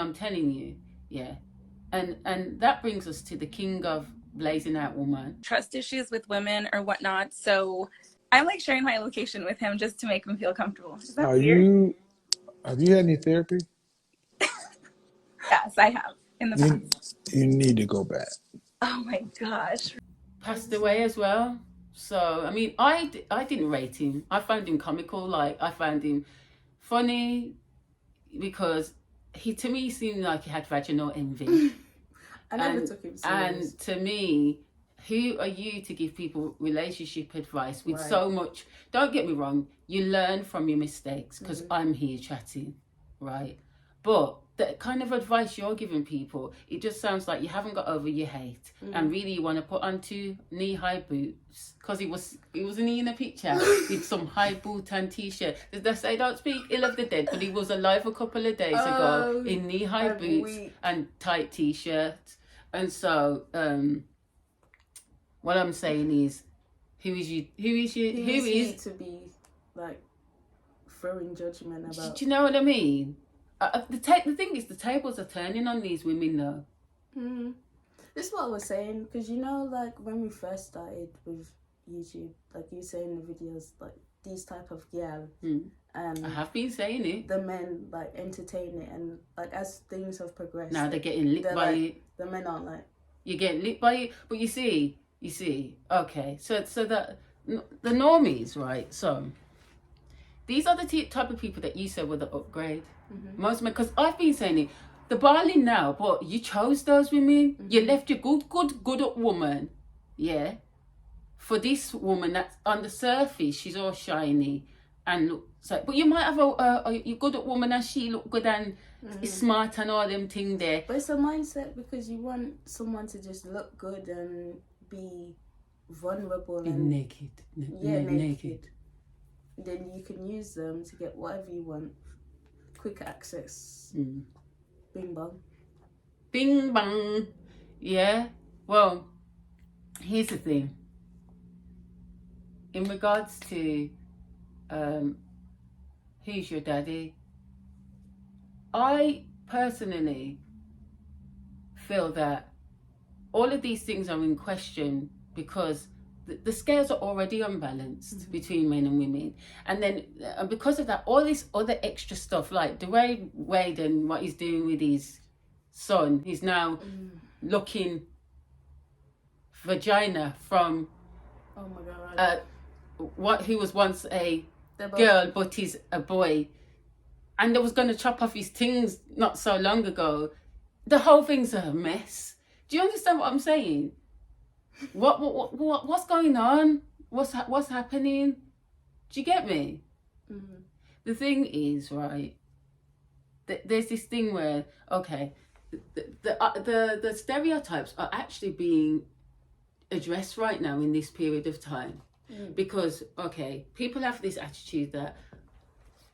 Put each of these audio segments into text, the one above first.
I'm telling you, yeah. And that brings us to the king of blazing out woman. Trust issues with women or whatnot. So I'm like sharing my location with him just to make him feel comfortable. Is that weird? Have you had any therapy? Yes, I have in the past. You need to go back. Oh my gosh. Passed away as well. So I mean, I didn't rate him. I found him comical. Like, I found him funny because he, to me, seemed like he had vaginal envy. I never took him serious. And to me, who are you to give people relationship advice with Right. so much? Don't get me wrong, you learn from your mistakes, because I'm here chatting, right? But the kind of advice you're giving people, it just sounds like you haven't got over your hate, and really you want to put on 2 knee-high boots, because he wasn't he in a picture with some high boot and t-shirt. They say don't speak ill of the dead, but he was alive a couple of days ago in knee-high boots and tight t-shirt. And so what I'm saying is, who is he to be like throwing judgment about? Do you know what I mean? The thing is, the tables are turning on these women though. This is what I was saying, because you know, like when we first started with YouTube, like you say in the videos, like these type of girl, I have been saying it. The men like entertain it, and like as things have progressed, now they're getting lit by it. The men aren't like, you're getting lit by it, but you see, okay, so that the normies, right? So these are the type of people that you said were the upgrade. Most men, because I've been saying it, the barley now, but you chose those women. You left your good up woman, yeah, for this woman that's on the surface, she's all shiny and looks like, but you might have a good up woman and she look good and is smart and all them thing there. But it's a mindset, because you want someone to just look good and be vulnerable and naked. Naked. Then you can use them to get whatever you want. Quick access. Bing bong. Bing bong. Yeah. Well, here's the thing. In regards to who's your daddy, I personally feel that all of these things are in question because the scales are already unbalanced between men and women, and then because of that, all this other extra stuff, like Dwayne Wade and what he's doing with his son, he's now looking vagina from who was once a girl but he's a boy, and they was going to chop off his things not so long ago. The whole thing's a mess. Do you understand what I'm saying? What's going on? What's happening? Do you get me? The thing is, right, there's this thing where, okay, the stereotypes are actually being addressed right now in this period of time, because, okay, people have this attitude that,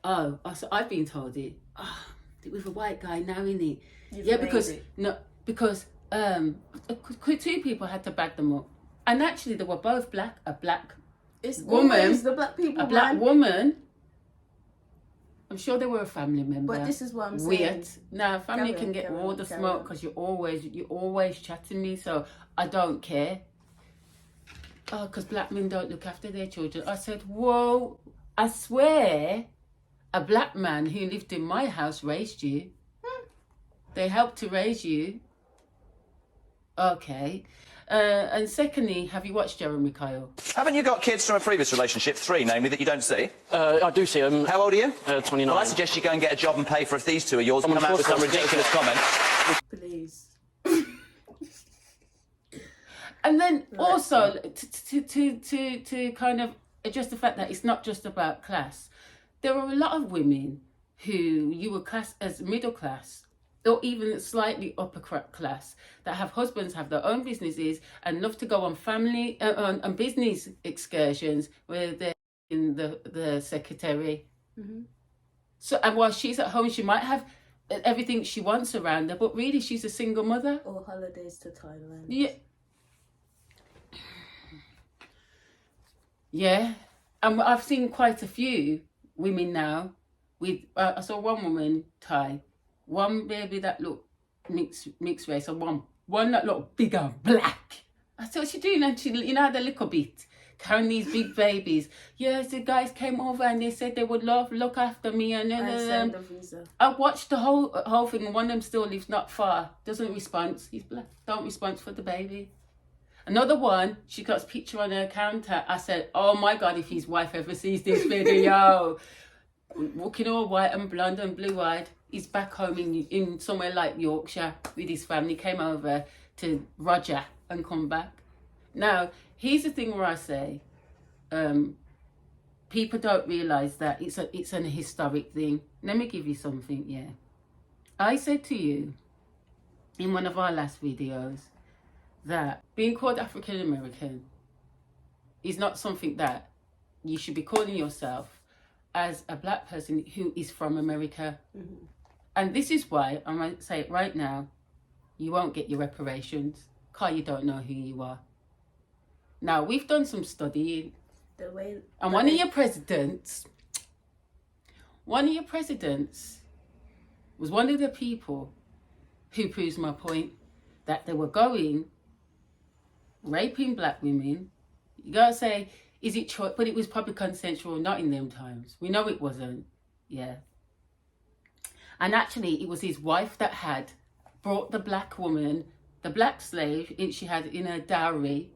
so I've been told it, with a white guy now, innit? Because 2 people had to back them up, and actually they were both black. A black woman, the black people, a black woman. I'm sure they were a family member. But this is what I'm saying. Weird. Now, family can get all the smoke because you're always chatting me, so I don't care. Because black men don't look after their children. I said, whoa! I swear, a black man who lived in my house raised you. They helped to raise you. Okay. And secondly, have you watched Jeremy Kyle? Haven't you got kids from a previous relationship, 3 namely, that you don't see? I do see them. How old are you? 29. Well, I suggest you go and get a job and pay for if these 2 are yours and come out with some ridiculous comment. Please. And then also to kind of address the fact that it's not just about class. There are a lot of women who you would class as middle class, or even slightly upper class, that have husbands, have their own businesses, and love to go on family on business excursions where they're in the secretary. So, and while she's at home, she might have everything she wants around her, but really she's a single mother. Or holidays to Thailand. Yeah. And I've seen quite a few women now with, I saw one woman, Thai, one baby that looked mixed race and one that looked bigger, black. I said, what's she doing? And she, you know, had a little bit, carrying these big babies. Yes, the guys came over and they said they would look after me. And send a visa. I watched the whole thing, and one of them still lives not far. Doesn't respond. He's black. Don't respond for the baby. Another one, she got his picture on her counter. I said, oh my God, if his wife ever sees this video. Looking all white and blonde and blue-eyed. He's back home in somewhere like Yorkshire with his family. Came over to Roger and come back. Now, here's the thing where I say, people don't realise that it's an historic thing. Let me give you something, yeah. I said to you in one of our last videos that being called African American is not something that you should be calling yourself as a black person who is from America. Mm-hmm. And this is why, I'm going to say it right now, you won't get your reparations because you don't know who you are. Now, we've done some studying, and one of your presidents was one of the people who proves my point, that they were going raping black women. You gotta say, is it choice? But it was probably consensual, not in them times. We know it wasn't. Yeah. And actually, it was his wife that had brought the black woman, the black slave, she had in her dowry.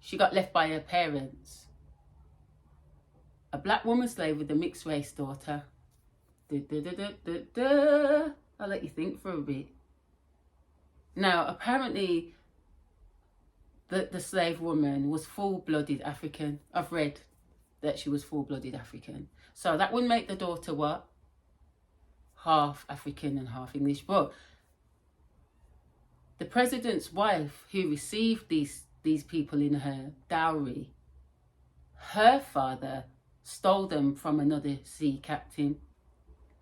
She got left by her parents. A black woman slave with a mixed race daughter. I'll let you think for a bit. Now, apparently, the slave woman was full-blooded African. I've read that she was full-blooded African. So that would make the daughter what? Half African and half English. But the president's wife, who received these people in her dowry, her father stole them from another sea captain.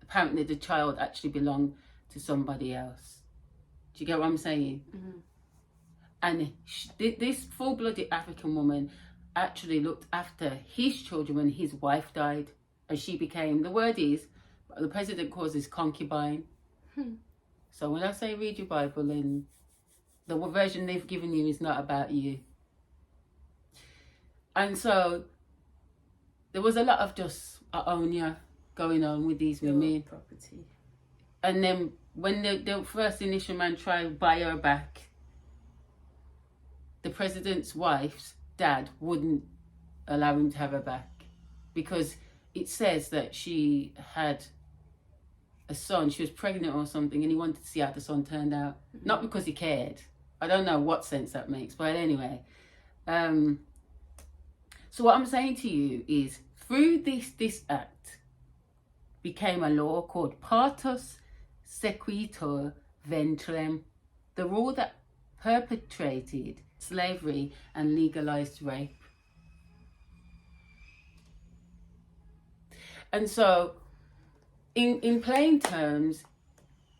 Apparently the child actually belonged to somebody else. Do you get what I'm saying? Mm-hmm. And this full-blooded African woman actually looked after his children when his wife died. And she became, the word is, the president calls this concubine. So when I say read your Bible, and the version they've given you is not about you. And so there was a lot of just aonia going on with these women. Property. And then when the first initial man tried to buy her back, the president's wife's dad wouldn't allow him to have her back, because it says that she had a son, she was pregnant or something, and he wanted to see how the son turned out. Mm-hmm. Not because he cared. I don't know what sense that makes, but anyway. So what I'm saying to you is, through this act became a law called Partus Sequitur Ventrem, the rule that perpetrated slavery and legalized rape. And so, in plain terms,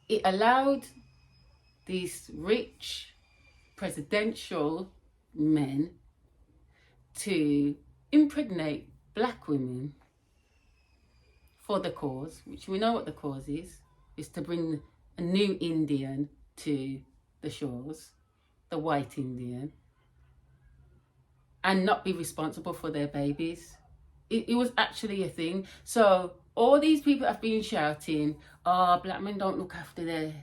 it allowed these rich presidential men to impregnate black women for the cause, which we know what the cause is to bring a new Indian to the shores, the white Indian, and not be responsible for their babies. It was actually a thing. So all these people have been shouting, oh, black men don't look after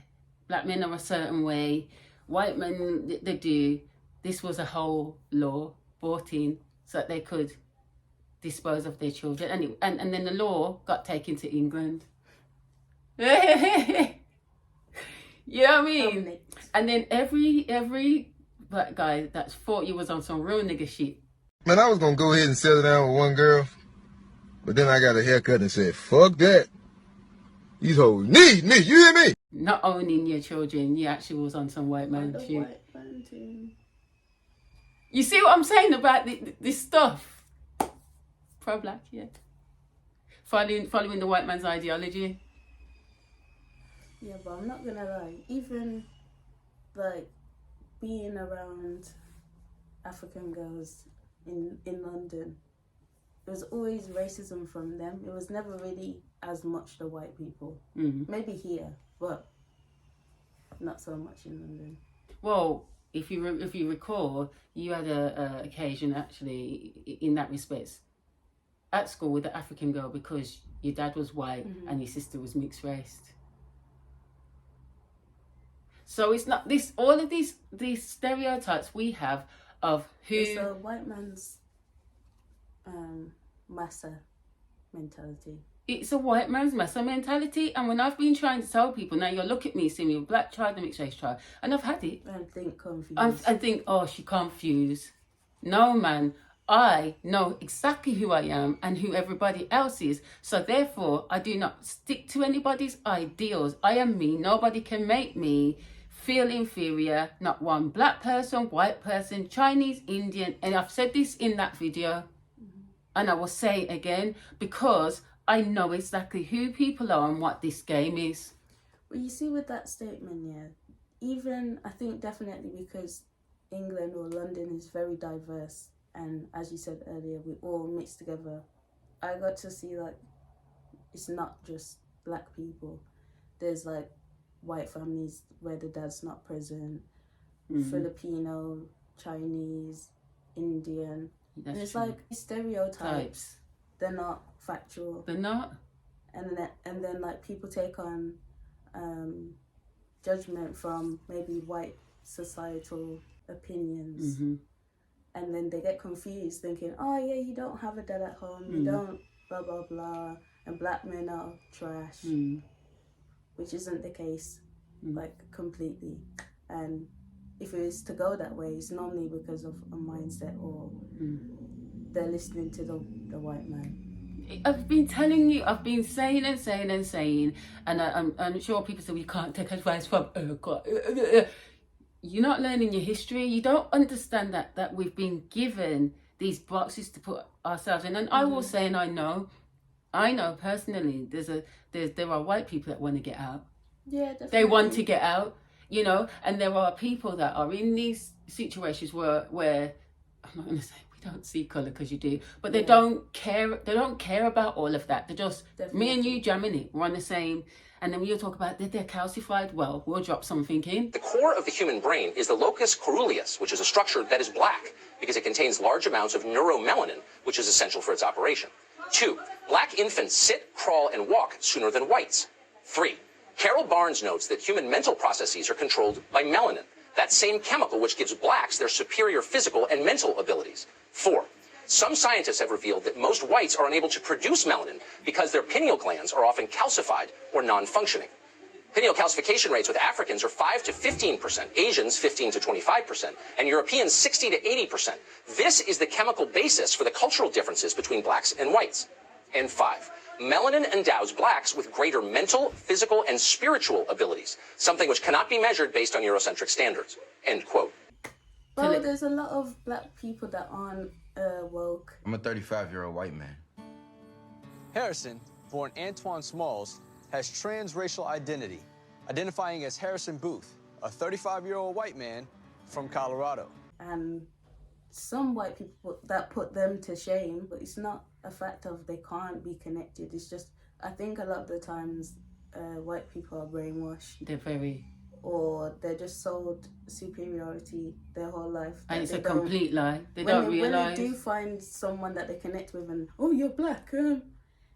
black men are a certain way, white men, they do. This was a whole law brought in so that they could dispose of their children. And then the law got taken to England. You know what I mean? And then every black guy that's thought you was on some real nigga shit. Man, I was gonna go ahead and settle down with one girl, but then I got a haircut and said, fuck that. These hoes need me, you hear me? Not owning your children, you actually was on some white man shit. White man too. You see what I'm saying about this stuff? Pro-black, yeah. Following the white man's ideology. Yeah, but I'm not gonna lie. Even, like, being around African girls in London, it was always racism from them. It was never really as much the white people. Mm-hmm. Maybe here, but not so much in London. Well, if you recall, you had a occasion actually in that respect at school with the African girl because your dad was white and your sister was mixed race. So it's not this. All of these stereotypes we have of who. It's a white man's massa mentality. It's a white man's massa mentality, and when I've been trying to tell people, now you look at me, see me, a black child, a mixed race child, and I've had it. And think confused. And think, oh, she confused. No, man. I know exactly who I am and who everybody else is. So therefore, I do not stick to anybody's ideals. I am me. Nobody can make me feel inferior. Not one black person, white person, Chinese, Indian. And I've said this in that video. And I will say it again because I know exactly who people are and what this game is. Well, you see with that statement, yeah, even I think definitely because England or London is very diverse. And as you said earlier, we all mix together. I got to see like, it's not just black people. There's like white families where the dad's not present, Filipino, Chinese, Indian. That's and it's true. like stereotypes. Types. They're not factual. They're not. And then like people take on judgment from maybe white societal opinions. And then they get confused thinking, oh yeah, you don't have a dad at home, you don't blah blah blah, and black men are trash, which isn't the case, like completely. And if it is to go that way, it's normally because of a mindset or they're listening to the white man. I've been telling you, I've been saying and saying and saying, and I'm sure people say we can't take advice from you're not learning your history. You don't understand that we've been given these boxes to put ourselves in. And I will say, and I know personally, there are white people that want to get out. Yeah, definitely. They want to get out, you know, and there are people that are in these situations where I'm not going to say we don't see colour because you do, but they don't care. They don't care about all of that. They're just me and you jamming it. We're on the same. And then when you talk about they're calcified, well, we'll drop something in. The core of the human brain is the locus coeruleus, which is a structure that is black because it contains large amounts of neuromelanin, which is essential for its operation. 2, black infants sit, crawl, and walk sooner than whites. 3, Carol Barnes notes that human mental processes are controlled by melanin, that same chemical which gives blacks their superior physical and mental abilities. 4, some scientists have revealed that most whites are unable to produce melanin because their pineal glands are often calcified or non-functioning. Pineal calcification rates with Africans are 5 to 15%, Asians 15 to 25%, and Europeans 60 to 80%. This is the chemical basis for the cultural differences between blacks and whites. And 5, melanin endows blacks with greater mental, physical, and spiritual abilities, something which cannot be measured based on Eurocentric standards. End quote. Well, there's a lot of black people that aren't woke. I'm a 35-year-old white man. Harrison, born Antoine Smalls, has transracial identity, identifying as Harrison Booth, a 35-year-old white man from Colorado. And some white people that put them to shame, but it's not a fact of they can't be connected. It's just, I think a lot of the times white people are brainwashed. They're very... Or they're just sold superiority their whole life. And it's a complete lie. They don't realise. When they do find someone that they connect with and, oh, you're black,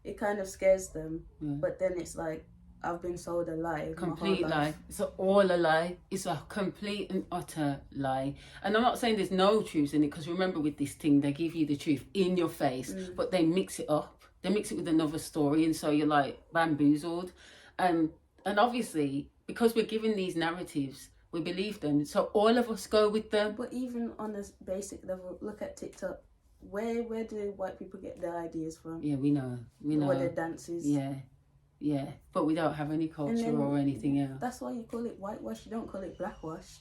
it kind of scares them. Yeah. But then it's like, I've been sold a lie. Complete lie. It's all a lie. It's a complete and utter lie. And I'm not saying there's no truth in it, because remember with this thing, they give you the truth in your face, but they mix it up. They mix it with another story, and so you're like bamboozled. And obviously, because we're given these narratives, we believe them. So all of us go with them. But even on a basic level, look at TikTok. Where do white people get their ideas from? Yeah, we know. What their dances. Yeah. But we don't have any culture or anything else. That's why you call it whitewash. You don't call it blackwash.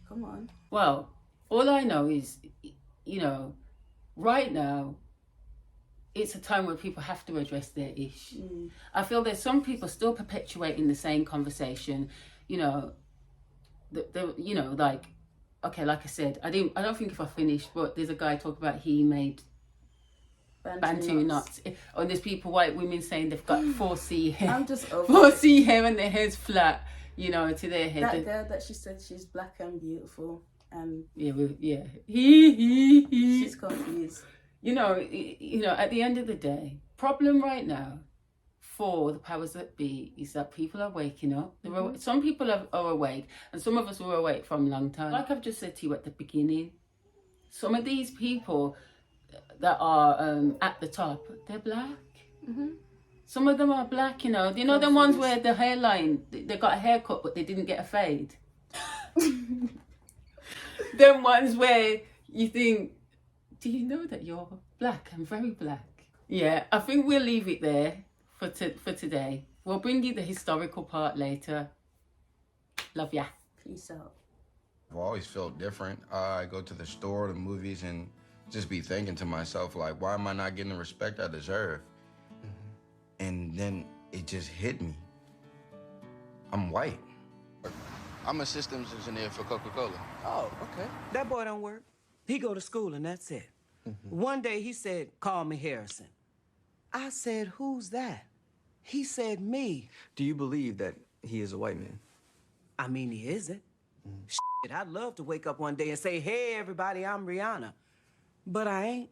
Come on. Well, all I know is, right now, it's a time where people have to address their ish. I feel there's some people still perpetuating the same conversation, like I said, I don't think if I finished, but there's a guy talking about he made Bantu knots. And there's people, white women, saying they've got 4C hair. I'm just over 4C hair and their hair's flat, you know, to their head. That girl that she said she's black and beautiful, and she's confused. You know, at the end of the day, problem right now for the powers that be is that people are waking up. Some people are awake, and some of us were awake from a long time. Like I've just said to you at the beginning, some of these people that are at the top, they're black. Some of them are black, you know. You know the ones where the hairline, they got a haircut but they didn't get a fade? Them ones where you think, do you know that you're black? I'm very black. Yeah, I think we'll leave it there for today. We'll bring you the historical part later. Love ya. Peace out. I've always felt different. I go to the store, the movies, and just be thinking to myself, like, why am I not getting the respect I deserve? And then it just hit me. I'm white. I'm a systems engineer for Coca-Cola. Oh, okay. That boy don't work. He go to school and that's it. One day he said, call me Harrison. I said, who's that? He said, me. Do you believe that he is a white man? I mean, he isn't. Shit, I'd love to wake up one day and say, hey, everybody, I'm Rihanna. But I ain't.